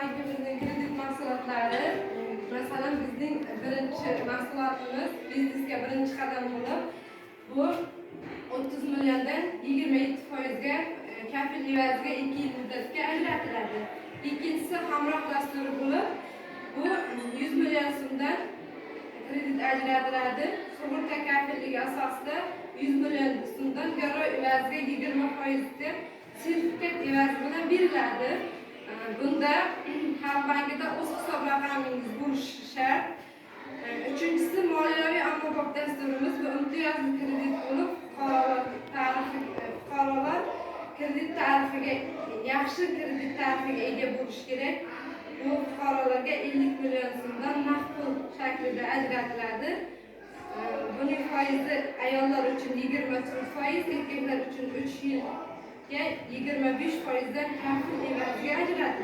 bankimizning kredit mahsulotlari, masalan bizning birinchi mahsulotimiz biznesga birinchi qadam bo'lib, bu 30 milliondan 27% ga kafillik evaziga 2 yil muddatga ajratiladi. Ikkinchisi hamroh dasturi bo'lib, bu 100 million so'mdan kredit ajratiladi. Sug'urta kafilligi asosida 100 million so'mdan garov evaziga 20% deb sertifikat evazi bilan beriladi. Bunda Xalq bankida o'z hisob raqamingiz bo'lishi shart. Uchinchisi moliyaviy ommabop dasturimiz bu imtiyozli kredit bo'lib, fuqarolar kredit tarifiga yaxshi kredit tarifiga ega bo'lish kerak. Bu fuqarolarga 50 million so'mdan naqd pul shaklida ajratiladi. Buning foizi ayollar uchun 20%, erkaklar uchun 3 yilga 25% dan kafil evaziga ajratiladi.